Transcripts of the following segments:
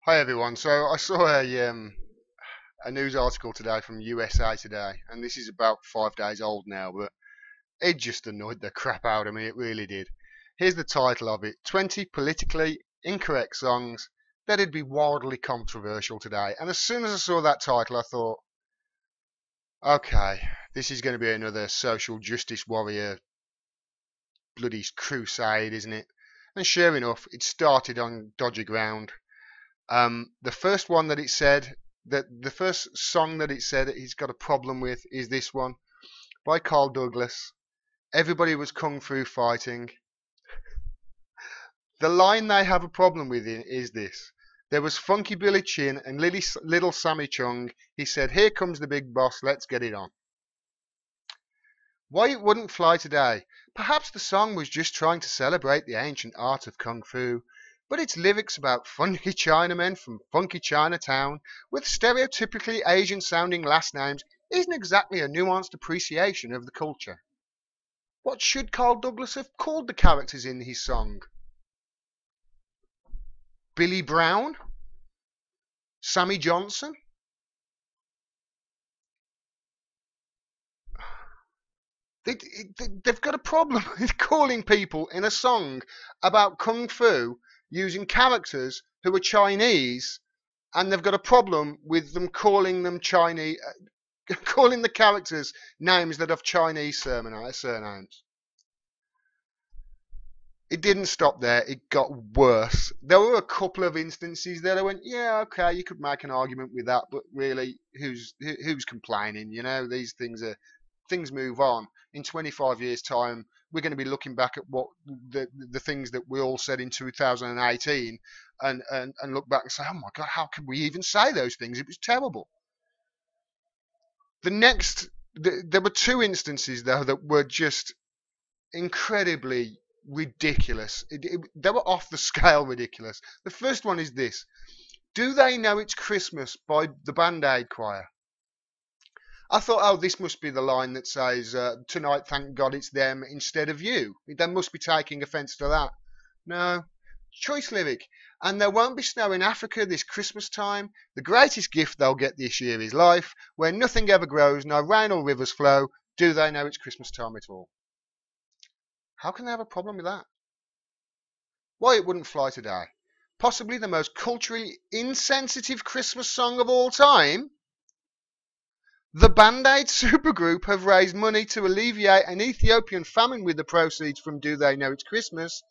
Hi everyone. So I saw a news article today from USA Today, and this is about 5 days old now, but it just annoyed the crap out of me. It really did. Here's the title of it: 20 politically incorrect songs that'd be wildly controversial today. And as soon as I saw that title, I thought, okay, this is going to be another social justice warrior bloody crusade, isn't it? And sure enough, it started on dodgy ground. The first one that it said that the first song that it said he's got a problem with is this one by Carl Douglas. Everybody was kung fu fighting. The line they have a problem with is this. There was Funky Billy Chin and Little Sammy Chung. He said, "Here comes the big boss, let's get it on." Why it wouldn't fly today? Perhaps the song was just trying to celebrate the ancient art of kung fu, but its lyrics about funky Chinamen from funky Chinatown with stereotypically Asian-sounding last names isn't exactly a nuanced appreciation of the culture. What should Carl Douglas have called the characters in his song? Billy Brown? Sammy Johnson? They've got a problem with calling people in a song about kung fu using characters who are Chinese, and they've got a problem with them calling them Chinese, calling the characters names that have Chinese surnames. It didn't stop there. It got worse. There were a couple of instances there I went, yeah, okay, you could make an argument with that, but really, who's complaining? You know, things move on. In 25 years' time, we're going to be looking back at what the things that we all said in 2018 and look back and say, oh my God, how could we even say those things? It was terrible. There were two instances, though, that were just incredibly ridiculous. They were off the scale ridiculous. The first one is this. Do They Know It's Christmas by the Band-Aid Choir. I thought, oh, this must be the line that says, tonight, thank God it's them instead of you. They must be taking offence to that. No. Choice lyric. And there won't be snow in Africa this Christmas time. The greatest gift they'll get this year is life, where nothing ever grows, no rain or rivers flow. Do they know it's Christmas time at all? How can they have a problem with that? Why it wouldn't fly today? Possibly the most culturally insensitive Christmas song of all time? The Band-Aid supergroup have raised money to alleviate an Ethiopian famine with the proceeds from Do They Know It's Christmas,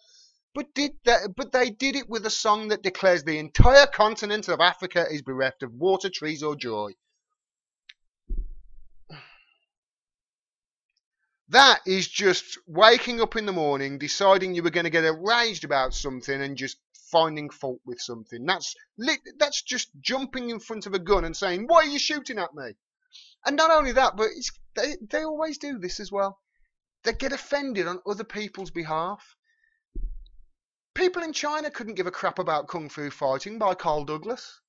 but they did it with a song that declares the entire continent of Africa is bereft of water, trees or joy. That is just waking up in the morning, deciding you were going to get enraged about something and just finding fault with something. That's just jumping in front of a gun and saying, "Why are you shooting at me?" And not only that, but they always do this as well. They get offended on other people's behalf. People in China couldn't give a crap about Kung Fu Fighting by Carl Douglas.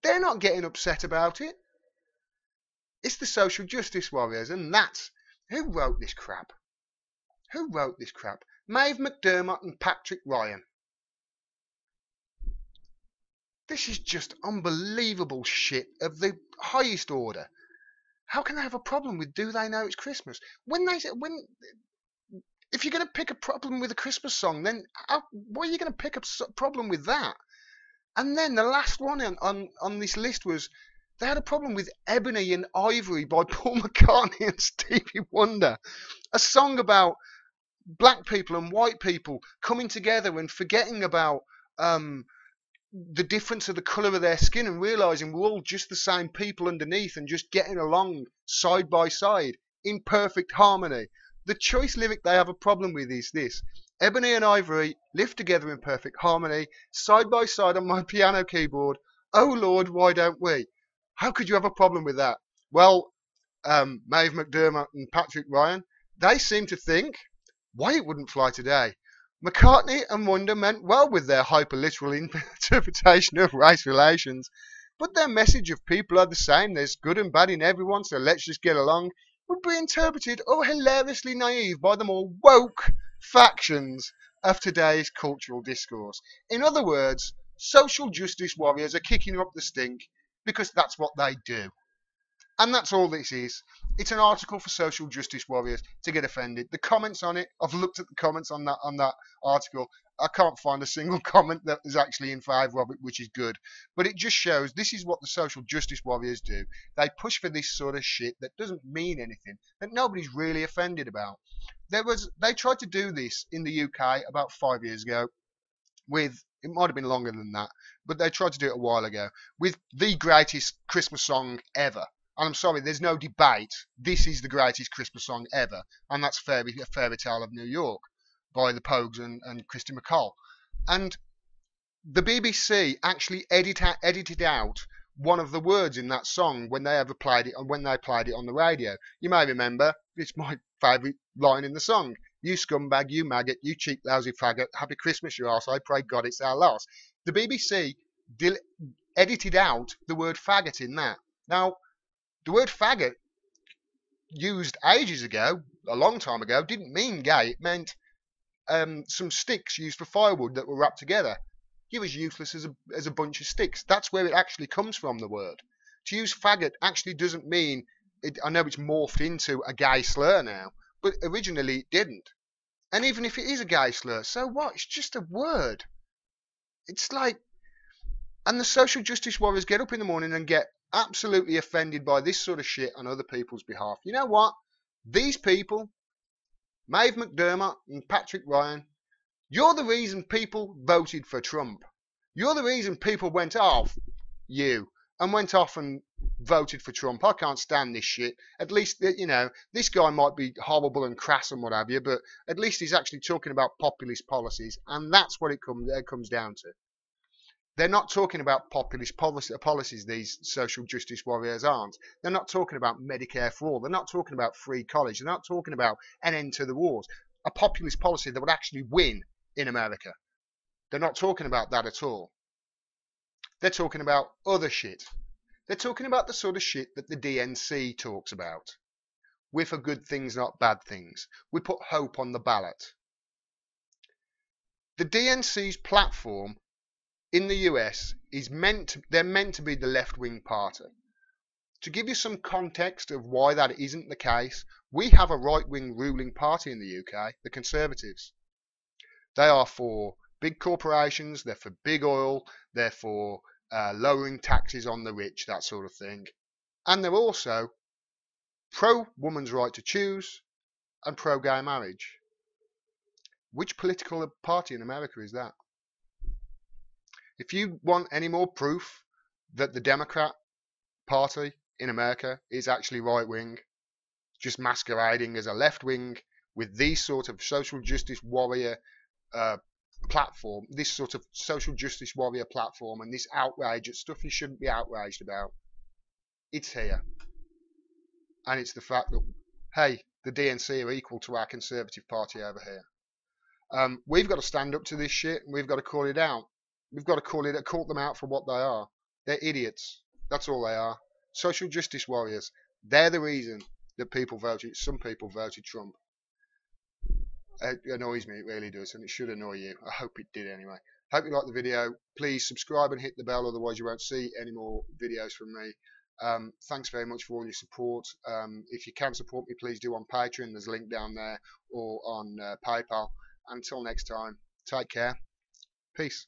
They're not getting upset about it. It's the social justice warriors, and that's who wrote this crap. Who wrote this crap? Maeve McDermott and Patrick Ryan. This is just unbelievable shit of the highest order. How can they have a problem with Do They Know It's Christmas? If you're going to pick a problem with a Christmas song, then why are you going to pick a problem with that? And then the last one on this list was they had a problem with Ebony and Ivory by Paul McCartney and Stevie Wonder. A song about black people and white people coming together and forgetting about the difference of the colour of their skin and realising we're all just the same people underneath and just getting along side by side in perfect harmony. The choice lyric they have a problem with is this: Ebony and Ivory live together in perfect harmony, side by side on my piano keyboard. Oh Lord, why don't we? How could you have a problem with that? Well, Maeve McDermott and Patrick Ryan, they seem to think, why it wouldn't fly today. McCartney and Wonder meant well with their hyper-literal interpretation of race relations, but their message of people are the same, there's good and bad in everyone, so let's just get along, would be interpreted, hilariously naive by the more woke factions of today's cultural discourse. In other words, social justice warriors are kicking up the stink because that's what they do. And that's all this is. It's an article for social justice warriors to get offended. The comments on it, I've looked at the comments on that article. I can't find a single comment that is actually in favour of it, which is good. But it just shows this is what the social justice warriors do. They push for this sort of shit that doesn't mean anything, that nobody's really offended about. They tried to do this in the UK about 5 years ago with, it might have been longer than that, but they tried to do it a while ago with the greatest Christmas song ever. And I'm sorry, there's no debate. This is the greatest Christmas song ever, and that's A Fairy Tale of New York by the Pogues and Christy McCall. And the BBC actually edited out one of the words in that song when they ever played it, and when they played it on the radio. You may remember, it's my favourite line in the song. You scumbag, you maggot, you cheap lousy faggot, happy Christmas you arse, I pray God it's our loss. The BBC edited out the word faggot in that. Now, the word faggot, used ages ago, a long time ago, didn't mean gay. It meant some sticks used for firewood that were wrapped together. You're as useless as a bunch of sticks. That's where it actually comes from, the word. To use faggot actually doesn't mean, I know it's morphed into a gay slur now, but originally it didn't. And even if it is a gay slur, so what? It's just a word. It's like, and the social justice warriors get up in the morning and get absolutely offended by this sort of shit on other people's behalf. You know what? These people, Maeve McDermott and Patrick Ryan, you're the reason people voted for Trump. You're the reason people went off you and went off and voted for Trump. I can't stand this shit. At least, you know, this guy might be horrible and crass and what have you, but at least he's actually talking about populist policies, and that's what it comes down to. They're not talking about populist policies, these social justice warriors aren't. They're not talking about Medicare for all. They're not talking about free college. They're not talking about an end to the wars. A populist policy that would actually win in America. They're not talking about that at all. They're talking about other shit. They're talking about the sort of shit that the DNC talks about. We're for good things, not bad things. We put hope on the ballot. The DNC's platform in the US they're meant to be the left-wing party. To give you some context of why that isn't the case, we have a right-wing ruling party in the UK, the Conservatives. They are for big corporations, they're for big oil, they're for lowering taxes on the rich, that sort of thing. And they're also pro-woman's right to choose and pro-gay marriage. Which political party in America is that? If you want any more proof that the Democrat Party in America is actually right-wing, just masquerading as a left-wing with these sort of social justice warrior platform, this sort of social justice warrior platform, and this outrage at stuff you shouldn't be outraged about, it's here. And it's the fact that, hey, the DNC are equal to our Conservative Party over here. We've got to stand up to this shit, and we've got to call it out. We've got to call them out for what they are. They're idiots. That's all they are. Social justice warriors. They're the reason that some people voted Trump. It annoys me, it really does, and it should annoy you. I hope it did anyway. Hope you liked the video. Please subscribe and hit the bell, otherwise you won't see any more videos from me. Thanks very much for all your support. If you can support me, please do on Patreon. There's a link down there, or on PayPal. Until next time, take care. Peace.